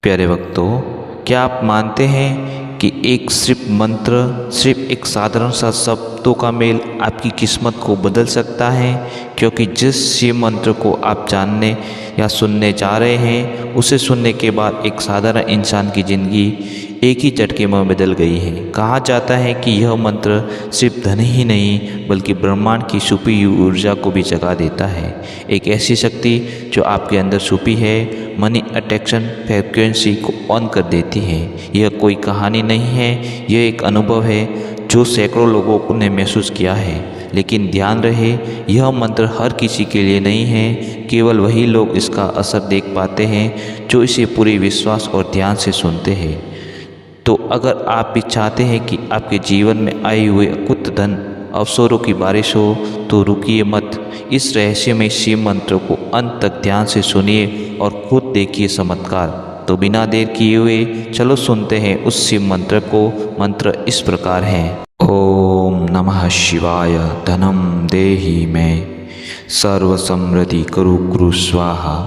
प्यारे भक्तों, क्या आप मानते हैं कि एक सिर्फ मंत्र, सिर्फ एक साधारण सा शब्दों का मेल आपकी किस्मत को बदल सकता है? क्योंकि जिस शिव मंत्र को आप जानने या सुनने जा रहे हैं, उसे सुनने के बाद एक साधारण इंसान की ज़िंदगी एक ही झटके में बदल गई है। कहा जाता है कि यह मंत्र सिर्फ धन ही नहीं बल्कि ब्रह्मांड की छुपी हुई ऊर्जा को भी जगा देता है। एक ऐसी शक्ति जो आपके अंदर छुपी है, मनी अट्रैक्शन फ्रीक्वेंसी को ऑन कर देती है। यह कोई कहानी नहीं है, यह एक अनुभव है जो सैकड़ों लोगों ने महसूस किया है। लेकिन ध्यान रहे, यह मंत्र हर किसी के लिए नहीं है। केवल वही लोग इसका असर देख पाते हैं जो इसे पूरे विश्वास और ध्यान से सुनते हैं। तो अगर आप भी चाहते हैं कि आपके जीवन में आए हुए अकुत धन अवसरों की बारिश हो, तो रुकिए मत। इस रहस्यमय शिव मंत्र को अंत तक ध्यान से सुनिए और खुद देखिए चमत्कार। तो बिना देर किए हुए चलो सुनते हैं उस शिव मंत्र को। मंत्र इस प्रकार है। ओम नमः शिवाय धनम देहि मे सर्व समृद्धि कुरु कुरु स्वाहा।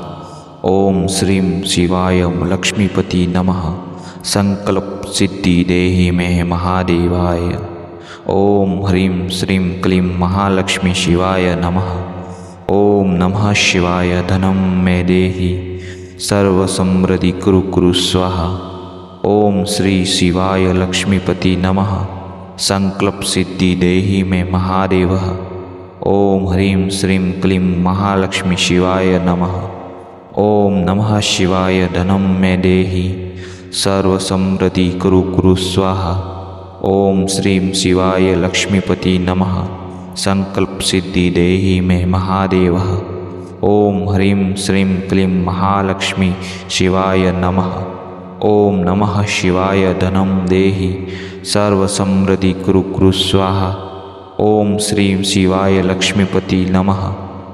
ओम श्रीं शिवाय लक्ष्मीपति नमः संकल्प सिद्धि देहि मे महादेवाय। ओम ह्रीं श्रीं क्लीं महालक्ष्मी शिवाय नमः। ओम नमः शिवाय धनम मे देहि सर्व समृद्धि कुरु कुरु स्वाहा। ओम श्री शिवाय लक्ष्मीपति नमः संकल्प सिद्धि देहि मे महादेव। ओम ह्रीं श्रीं क्लीं महालक्ष्मी शिवाय नमः। ओम नमः शिवाय धनम मे देहि सर्व समृद्धि कुरु कुरु स्वाहा। ओम श्रीं शिवाय लक्ष्मीपति नमः संकल्प सिद्धि देहि मे महादेव। ओम ह्रीं श्रीं क्लीं महालक्ष्मी शिवाय नमः। ओम नमः शिवाय धनम देहि सर्व समृद्धि कुरु कुरु स्वाहा। ओम श्रीं शिवाय लक्ष्मीपति नमः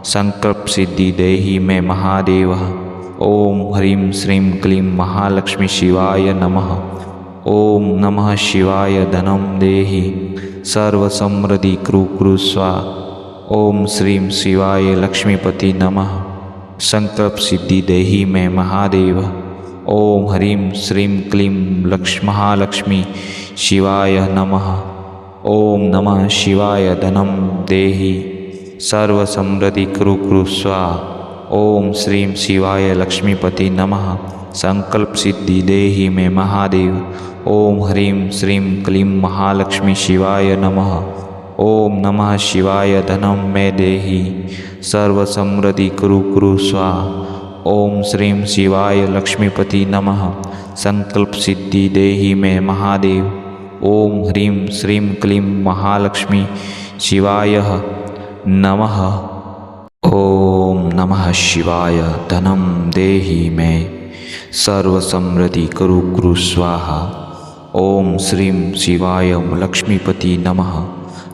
संकल्प सिद्धि देहि मे महादेव। ओम ह्रीं श्रीं क्लीं महालक्ष्मी शिवाय नमः। ओम नमः शिवाय धनम देहि सर्व समृद्धि कुरु कुरु स्वाहा। ओम श्रीं शिवाय लक्ष्मीपति नमः संकल्प सिद्धि देहि मे महादेव। ओम ह्रीं श्रीं क्लीं महालक्ष्मी शिवाय नमः। ओम नमः शिवाय धनम देहि सर्व समृद्धि कुरु कुरु स्वाहा। ओम श्रीं शिवाय लक्ष्मीपति नमः संकल्प सिद्धि देहि मे महादेव। ओम ह्रीं श्रीं क्लीं महालक्ष्मी शिवाय नमः। ओम नमः शिवाय धनम मे देहि सर्व समृद्धि कुरु कुरु स्वाहा। ओम श्रीं शिवाय लक्ष्मीपति नमः संकल्प सिद्धि देहि मे महादेव। ओम ह्रीं श्रीं क्लीं महालक्ष्मी शिवाय नमः। ओम नमः शिवाय धनम देहि मे सर्व समृद्धि कुरु कुरु स्वाहा। ओम श्रीं शिवाय लक्ष्मीपति नमः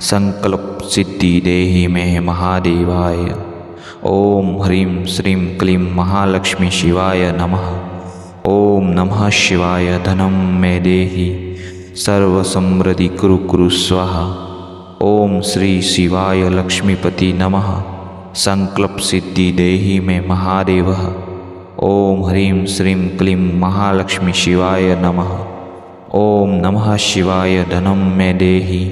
संकल्प सिद्धि देहि मे महादेवाय। ओम ह्रीं श्रीं क्लीं महालक्ष्मी शिवाय नमः। ओम नमः शिवाय धनम मे देहि सर्व समृद्धि कुरु कुरु स्वाहा। ओम श्री शिवाय लक्ष्मीपति नमः संकल्प सिद्धि देहि मे महादेव। ओम ह्रीं श्रीं क्लीं महालक्ष्मी शिवाय नमः। ओम नमः शिवाय धनम मे देहि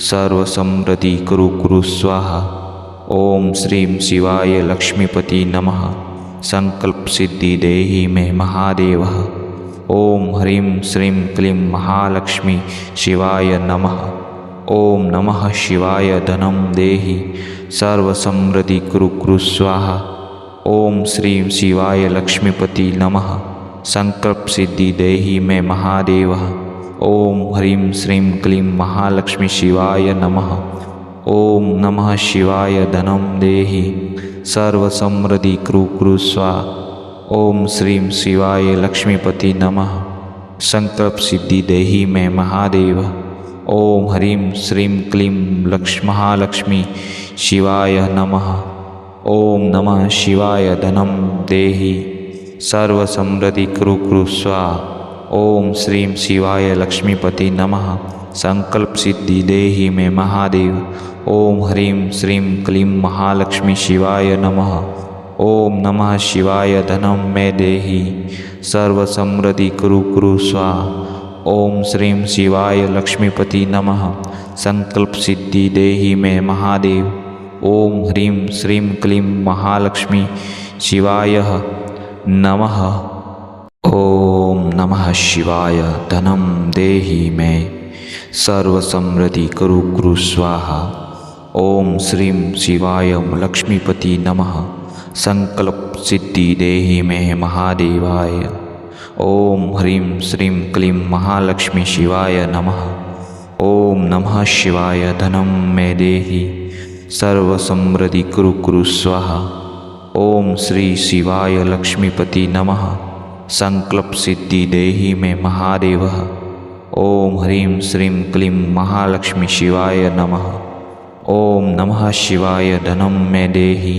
सर्व समृद्धि कुरु कुरु स्वाहा। ओम श्रीं शिवाय लक्ष्मीपति नमः संकल्प सिद्धि देहि मे महादेव। ओम ह्रीं श्रीं क्लीं महालक्ष्मी शिवाय नमः। ओम नमः शिवाय धनम देहि सर्व समृद्धि कुरु कुरु स्वाहा। ओम श्रीं शिवाय लक्ष्मीपति नमः संकल्प सिद्धि देहि मे महादेव। ओम ह्रीं श्रीं क्लीं महालक्ष्मी शिवाय नमः। ओम नमः शिवाय धनम देहि सर्व समृद्धि कुरु कुरु स्वाहा। ओम श्रीं शिवाय लक्ष्मीपति नमः संकल्प सिद्धि देहि मे महादेव। ओम ह्रीं श्रीं क्लीं महालक्ष्मी शिवाय नमः। ओम नमः शिवाय धनम देहि सर्व समृद्धि कुरु कुरु स्वाहा। ओम श्रीं शिवाय लक्ष्मीपति नमः संकल्प सिद्धि देहि मे महादेव। ओम ह्रीं श्रीं क्लीं महालक्ष्मी शिवाय नमः। ओम नमः शिवाय धनं मे देहि सर्वसमृद्धि कुरु कुरु स्वाहा। ओम श्रीं शिवाय लक्ष्मीपति नमः संकल्प सिद्धि देहि मे महादेव। ओम ह्रीं श्रीं क्लीं महालक्ष्मी शिवाय नमः। ओम नमः शिवाय धनं देहि मे सर्वसमृद्धि कुरु कुरु स्वाहा। ओम श्रीं शिवाय लक्ष्मीपति नमः संकल्प सिद्धि देहि मे महादेवाय। ओम ह्रीं श्रीं क्लीं महालक्ष्मी शिवाय नमः। ओम नमः शिवाय धनं मे देहि सर्वसमृद्धि कुरु कुरु स्वाहा। ओम श्री शिवाय लक्ष्मीपति नमः संकल्प सिद्धि देहि मे महादेव। ओम ह्रीं श्रीं क्लीं महालक्ष्मी शिवाय नमः। ओम नमः शिवाय धनं मे देहि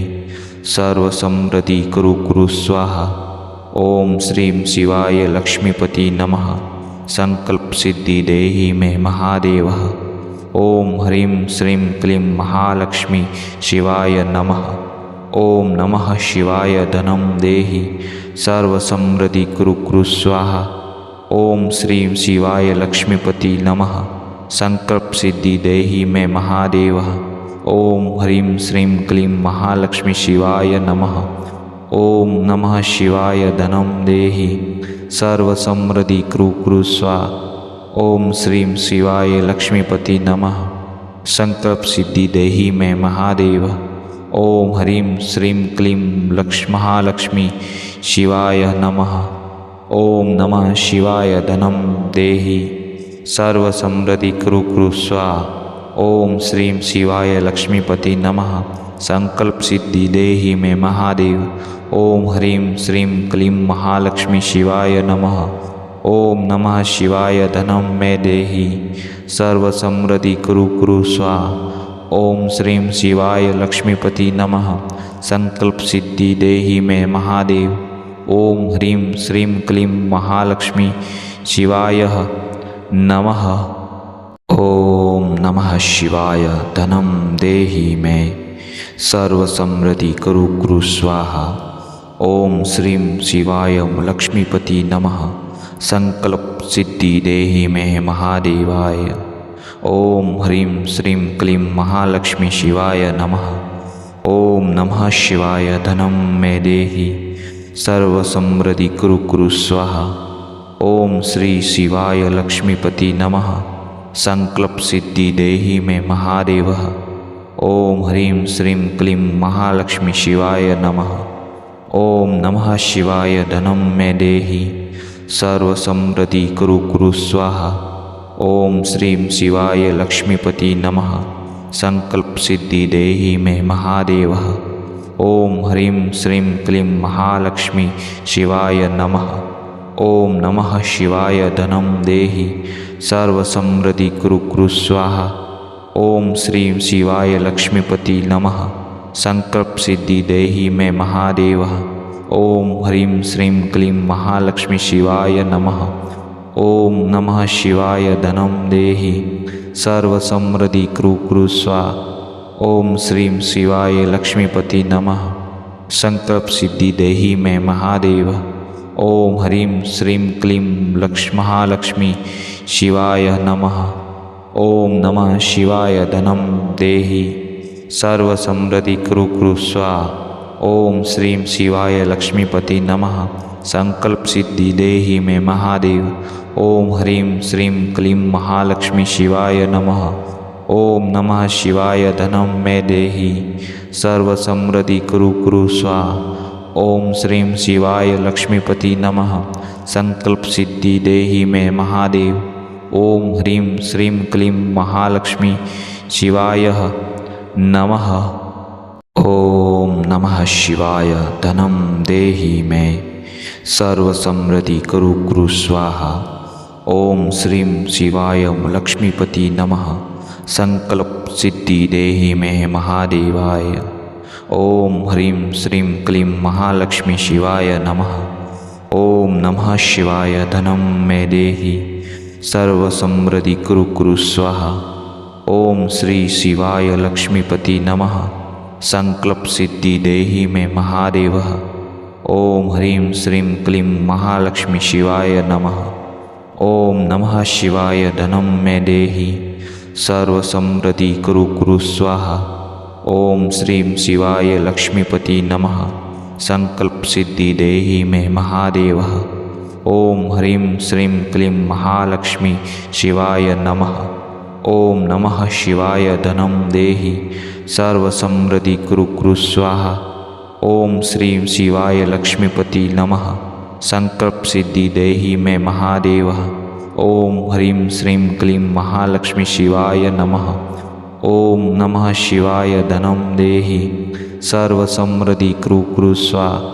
सर्वसमृद्धि कुरु कुरु स्वाहा। ओम श्रीं शिवाय लक्ष्मीपति नमः संकल्प सिद्धि देहि मे महादेव। ओम ह्रीं श्रीं क्लीं महालक्ष्मी शिवाय नमः। ओम नमः शिवाय धनं देहि सर्वसमृद्धि कुरु कुरु स्वाहा। ओम श्रीं शिवाय लक्ष्मीपति नमः संकल्प सिद्धि देहि मे महादेव। ओम ह्रीं श्रीं क्लीं महालक्ष्मी शिवाय नमः। ओम नमः शिवाय धनं देहि सर्वसमृद्धि कुरु कुरु स्वाहा। ओम श्रीं शिवाय लक्ष्मीपति नमः संकल्प सिद्धि देहि मे महादेव। ओम ह्रीं श्रीं क्लीं महालक्ष्मी शिवाय नमः। ओम नमः शिवाय धनं देहि सर्वसमृद्धि कुरु कुरु स्वाहा। ओम श्रीं शिवाय लक्ष्मीपति नमः संकल्प सिद्धि देहि मे महादेव। ओम ह्रीं श्रीं क्लीं महालक्ष्मी शिवाय नमः। ओम नमः शिवाय धनं मे देहि सर्वसमृद्धि कुरु कुरु स्वाहा। ओम श्रीं शिवाय लक्ष्मीपति नमः संकल्प सिद्धि देहि मे महादेव। ओम ह्रीं श्रीं क्लीं महालक्ष्मी शिवाय नमः। ओम नमः शिवाय धनं देहि मे सर्वसमृद्धि कुरु कुरु स्वाहा। ओम श्रीं शिवाय लक्ष्मीपति नमः संकल्प सिद्धि देहि मे महादेवाय। ओम ह्रीं श्रीं क्लीं महालक्ष्मी शिवाय नमः। ओम नमः शिवाय धनं मे देहि सर्वसमृद्धि कुरु कुरु स्वाहा। ओम श्री शिवाय लक्ष्मीपति नमः संकल्प सिद्धि देहि मे महादेव। ओम ह्रीं श्रीं क्लीं महालक्ष्मी शिवाय नमः। ओम नमः शिवाय धनं मे देहि सर्वसमृद्धि कुरु कुरु स्वाहा। ओम श्रीं शिवाय लक्ष्मीपति नमः संकल्प सिद्धि देहि मे महादेव। ओम ह्रीं श्रीं क्लीं महालक्ष्मी शिवाय नमः। ओम नमः शिवाय धनं देहि सर्वसमृद्धि कुरु कुरु स्वाहा। ओम श्रीं शिवाय लक्ष्मीपति नमः संकल्प सिद्धि देहि मे महादेव। ओम ह्रीं श्रीं क्लीं महालक्ष्मी शिवाय नमः। ओम नमः शिवाय धनं देहि सर्वसमृद्धि कुरु कुरु स्वाहा। ओम श्रीं शिवाय लक्ष्मीपति नमः संकल्प सिद्धि देहि मे महादेव। ओम ह्रीं श्रीं क्लीं महालक्ष्मी शिवाय नमः। ओम नमः शिवाय धनं देहि सर्वसमृद्धि कुरु कुरु स्वाहा। ओम श्रीं शिवाय लक्ष्मीपति नमः संकल्प सिद्धि देहि मे महादेव। ओम ह्रीं श्रीं क्लीं महालक्ष्मी शिवाय नमः। ओम नमः शिवाय धनं मे देहि सर्वसमृद्धि कुरु कुरु स्वाहा। ओम श्रीं शिवाय लक्ष्मीपति नमः संकल्प सिद्धि देहि मे महादेव। ओम ह्रीं श्रीं क्लीं महालक्ष्मी शिवाय नमः। ओम नमः शिवाय धनं देहि मे सर्वसमृद्धि कुरु कुरु स्वाहा। ओम श्रीं शिवाय लक्ष्मीपति नमः संकल्प सिद्धि देहि मे महादेवाय। ओम ह्रीं श्रीं क्लीं महालक्ष्मी शिवाय नमः। ओम नमः शिवाय धनं मे देहि सर्वसमृद्धि कुरु कुरु स्वाहा। ओम श्री शिवाय लक्ष्मीपति नमः संकल्प सिद्धि देहि मे महादेवः। ओम ह्रीं श्रीं क्लीं महालक्ष्मी शिवाय नमः। ओम नमः शिवाय धनं मे देहि सर्वसमृद्धि कुरु कुरु स्वाहा। ओम श्रीं शिवाय लक्ष्मीपति नमः। संकल्प सिद्धि देहि मे महादेवः। ओम ह्रीं श्रीं क्लीं महालक्ष्मी शिवाय नमः। ओम नमः शिवाय धनं देहि सर्वसमृद्धि कुरु कुरु स्वाहा। ओम श्रीं शिवाय लक्ष्मीपति नमः। संकल्प सिद्धि देहि मे महादेवः। ओम ह्रीं श्रीं क्लीं महालक्ष्मी शिवाय नमः। ओम नमः शिवाय धनं देहि सर्वसमृद्धि कुरु कुरु स्वाहा।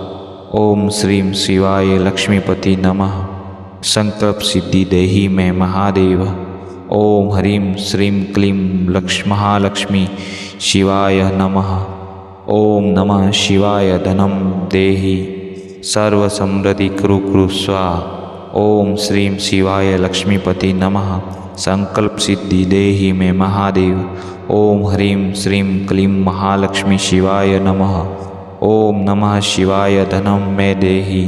ओम श्रीं शिवाय लक्ष्मीपति नमः। संकल्प सिद्धि देहि मे महादेवः। ओम ह्रीं श्रीं क्लीं महालक्ष्मी शिवाय नमः। ओम नमः शिवाय धनं देहि सर्वसमृद्धि कुरु कुरु स्वाहा। ओम श्रीं शिवाय लक्ष्मीपति नमः। संकल्प सिद्धि देहि मे महादेव। ओम ह्रीं श्रीं क्लीं महालक्ष्मी शिवाय नमः। ओम नमः शिवाय धनं मे देहि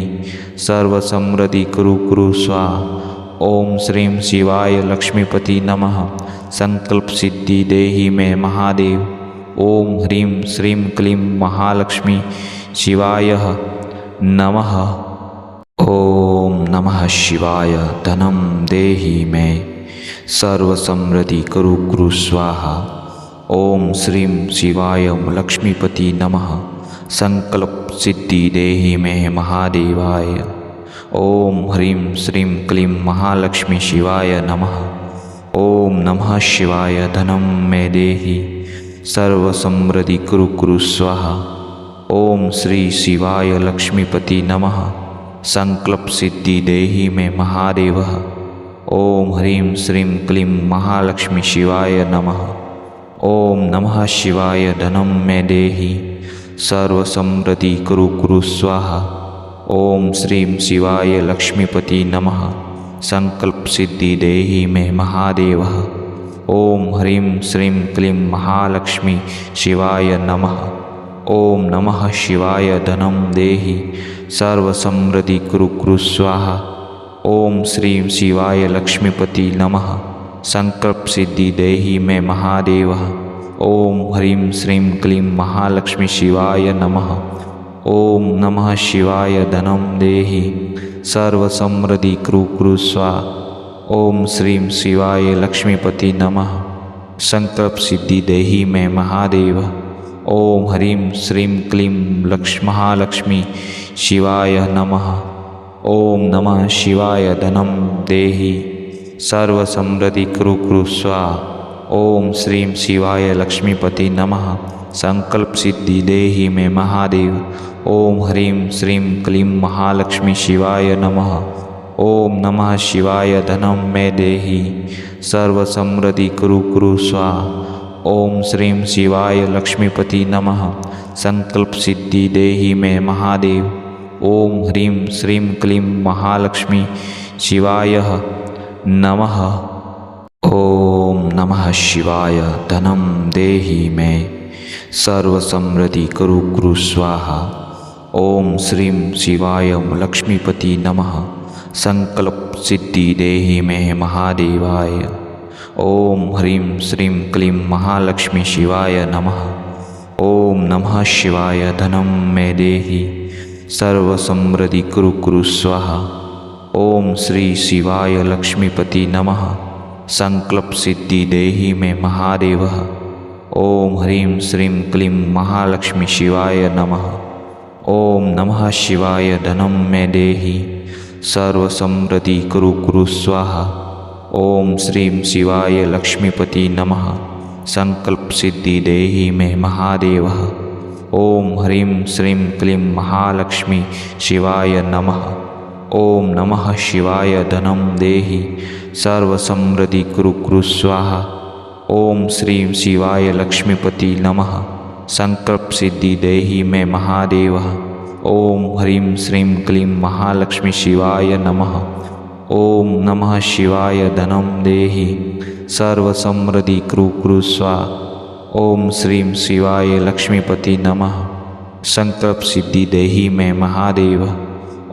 सर्वसमृद्धि कुरु कुरु स्वाहा। ओम श्रीं शिवाय लक्ष्मीपति नमः। संकल्प सिद्धि देहि मे महादेव। ओम ह्रीं श्रीं क्लीं महालक्ष्मी शिवाय नमः। ओम नमः शिवाय धनं देहि मे सर्वसमृद्धि कुरु कुरु स्वाहा। ओम श्रीं शिवाय लक्ष्मीपति नमः। संकल्प सिद्धि देहि मे महादेवाय। ओम ह्रीं श्रीं क्लीं महालक्ष्मी शिवाय नमः। ओम नमः शिवाय धनं मे देहि सर्वसमृद्धि कुरु कुरु स्वाहा। ओम श्री शिवाय लक्ष्मीपति नमः। संकल्प सिद्धि देहि मे महादेवः। ओम ह्रीं श्रीं क्लीं महालक्ष्मी शिवाय नमः। ओम नमः शिवाय धनं मे देहि सर्वसमृद्धि कुरु कुरु स्वाहा। ओम श्रीं शिवाय लक्ष्मीपति नमः। संकल्प सिद्धि देहि मे महादेवः। ओम ह्रीं श्रीं क्लीं महालक्ष्मी शिवाय नमः। ओम नमः शिवाय धनं देहि सर्वसमृद्धि कुरु कुरु स्वाहा। ओम श्रीं शिवाय लक्ष्मीपति नमः। संकल्प सिद्धि देहि मे महादेवः। ओम ह्रीं श्रीं क्लीं महालक्ष्मी शिवाय नमः। ओम नमः शिवाय धनं देहि सर्वसमृद्धि कुरु कुरु स्वाहा। ओम श्रीं शिवाय लक्ष्मीपति नमः। संकल्प सिद्धि देहि मे महादेव। ओम ह्रीं श्रीं क्लीं महालक्ष्मी शिवाय नमः। ओम नमः शिवाय धनं देहि सर्वसमृद्धि कुरु कुरु स्वाहा। ओम श्रीं शिवाय लक्ष्मीपति नमः। संकल्प सिद्धि देहि मे महादेव। ओम ह्रीं श्रीं क्लीं महालक्ष्मी शिवाय नमः। ओम नमः शिवाय धनं मे देहि सर्वसमृद्धि कुरु कुरु स्वाहा। ओम श्रीं शिवाय लक्ष्मीपति नमः। संकल्प सिद्धि देहि मे महादेव। ओम ह्रीं श्रीं क्लीं महालक्ष्मी शिवाय नमः। ओम नमः शिवाय धनं देहि मे सर्वसमृद्धि कुरु कुरु स्वाहा। ओम श्रीं शिवाय लक्ष्मीपति नमः। संकल्प सिद्धि देहि मे महादेवाय। ओम ह्रीं श्रीं क्लीं महालक्ष्मी शिवाय नमः। ओम नमः शिवाय धनं मे देहि सर्वसमृद्धि कुरु कुरु स्वाहा। ओम श्री शिवाय लक्ष्मीपति नमः। संकल्प सिद्धि देहि मे महादेवः। ओम ह्रीं श्रीं क्लीं महालक्ष्मी शिवाय नमः। ओम नमः शिवाय धनं मे देहि सर्वसमृद्धि कुरु कुरु स्वाहा। ओम श्रीं शिवाय लक्ष्मीपति नमः। संकल्प सिद्धि देहि मे महादेवः। ओम ह्रीं श्रीं क्लीं महालक्ष्मी शिवाय नमः। ओम नमः शिवाय धनं देहि सर्वसमृद्धि कुरु कुरु स्वाहा। ओम श्रीं शिवाय लक्ष्मीपति नमः। संकल्प सिद्धि देहि मे महादेवः। ओम ह्रीं श्रीं क्लीं महालक्ष्मी शिवाय नमः। ओम नमः शिवाय धनं देहि सर्वसमृद्धि कुरु कुरु स्वाहा। ओम श्रीं शिवाय लक्ष्मीपति नमः। संकल्प सिद्धि देहि में महादेव।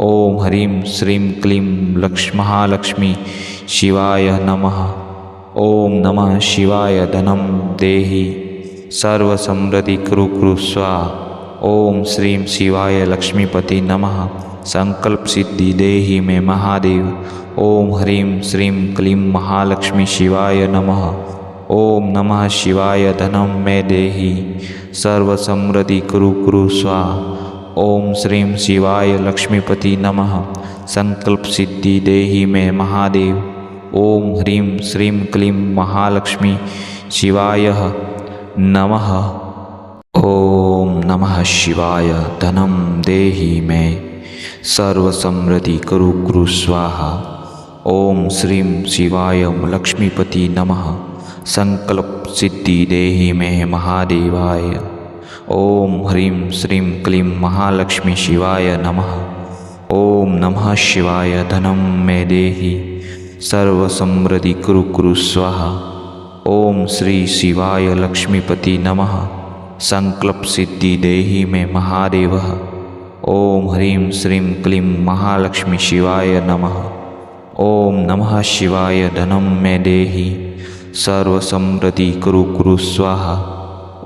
ओम ह्रीं श्रीं क्लीं महालक्ष्मी शिवाय नमः। ओम नमः शिवाय धनं देहि सर्व समृद्धि कुरु कुरु स्वाहा। ओम श्रीं शिवाय लक्ष्मीपति नमः। संकल्प सिद्धि देहि में महादेव। ओम ह्रीं श्रीं क्लीं महालक्ष्मी शिवाय नमः। ओम नमः शिवाय धनं मे देहि सर्व समृद्धि कुरु कुरु स्वाहा। ओम श्रीं शिवाय लक्ष्मीपति नमः। संकल्प सिद्धि देहि में महादेव। ओम ह्रीं श्रीं क्लीं महालक्ष्मी शिवाय नमः। ओम नमः शिवाय धनं देहि मे सर्व समृद्धि कुरु कुरु स्वाहा। ओम श्रीं शिवाय लक्ष्मीपति नमः। संकल्प सिद्धि देहि में महादेवाय। ओम ह्रीं श्रीं क्लीं महालक्ष्मी शिवाय नमः। ओम नमः शिवाय धनं मे देहि सर्व समृद्धि कुरु कुरु स्वाहा। ओम श्री शिवाय लक्ष्मीपति नमः। संकल्प सिद्धि देहि में महादेव। ओम ह्रीं श्रीं क्लीं महालक्ष्मी शिवाय नमः। ओम नमः शिवाय धनं मे देहि सर्व समृद्धि कुरु कुरु स्वाहा।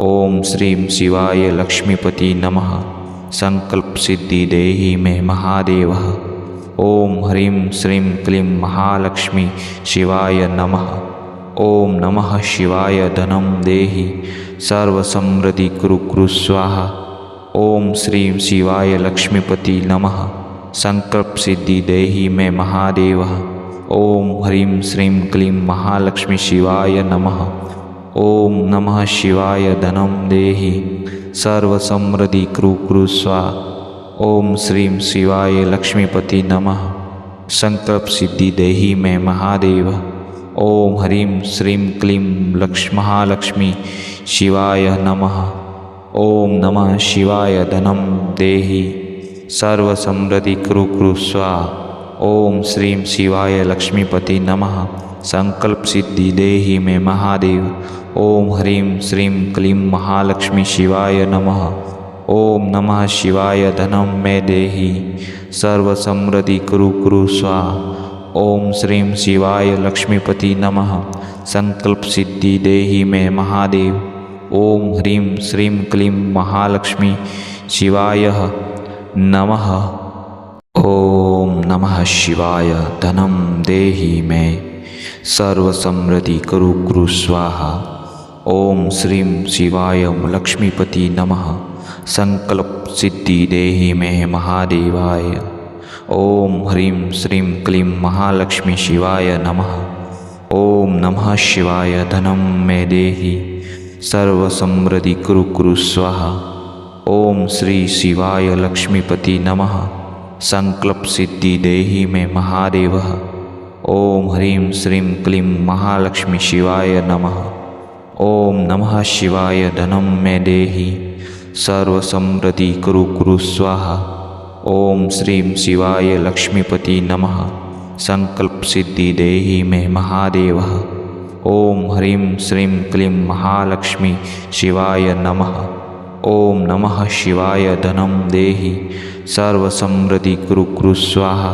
ओम श्रीं शिवाय लक्ष्मीपति नमः। संकल्प सिद्धि देहि में महादेव। ओम ह्रीं श्रीं क्लीं महालक्ष्मी शिवाय नमः। ओम नमः शिवाय धनं देहि सर्व समृद्धि कुरु कुरु स्वाहा। ओम श्रीं शिवाय लक्ष्मीपति नमः। संकल्प सिद्धि देहि में महादेव। ओम ह्रीं श्रीं क्लीं महालक्ष्मी शिवाय नमः। ओम नमः शिवाय धनं देहि सर्व समृद्धि कुरु कुरु स्वाहा। ओम श्रीं शिवाय लक्ष्मीपति नमः। संकल्प सिद्धि देहि में महादेव। ओम ह्रीं श्रीं क्लीं महालक्ष्मी शिवाय नमः। ओम नमः शिवाय धनं देहि सर्व समृद्धि कुरु कुरु स्वाहा। ओम श्रीं शिवाय लक्ष्मीपति नमः। संकल्प सिद्धि देहि में महादेव। ओम ह्रीं श्रीं क्लीं महालक्ष्मी शिवाय नमः। ओम नमः शिवाय धनं मे देहि सर्व समृद्धि कुरु कुरु स्वाहा। ओम श्रीं शिवाय लक्ष्मीपति नमः। संकल्प सिद्धि देहि में महादेव। ओम ह्रीं श्रीं क्लीं महालक्ष्मी शिवाय नमः। ओम नमः शिवाय धनं देहि मे सर्व समृद्धि कुरु कुरु स्वाहा। ओम श्रीं शिवाय लक्ष्मीपति नमः। संकल्प सिद्धि देहि में महादेवाय। ओम ह्रीं श्रीं क्लीं महालक्ष्मी शिवाय नमः। ओम नमः शिवाय धनं मे देहि सर्व समृद्धि कुरु कुरु स्वाहा। ओम श्री शिवाय लक्ष्मीपति नमः। संकल्प सिद्धि देहि में महादेव। ओम ह्रीं श्रीं क्लीं महालक्ष्मी शिवाय नमः। ओम नमः शिवाय धनं मे देहि सर्व समृद्धि कुरु कुरु स्वाहा। ओम श्रीं शिवाय लक्ष्मीपति नमः। संकल्प सिद्धि देहि में महादेव। ओम ह्रीं श्रीं क्लीं महालक्ष्मी शिवाय नमः। ओम नमः शिवाय धनं देहि सर्व समृद्धि कुरु कुरु स्वाहा।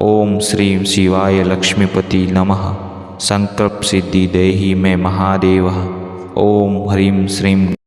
ओम श्रीं शिवाय लक्ष्मीपति नमः। संकल्प सिद्धि देहि में महादेव। ओम ह्रीं श्रीं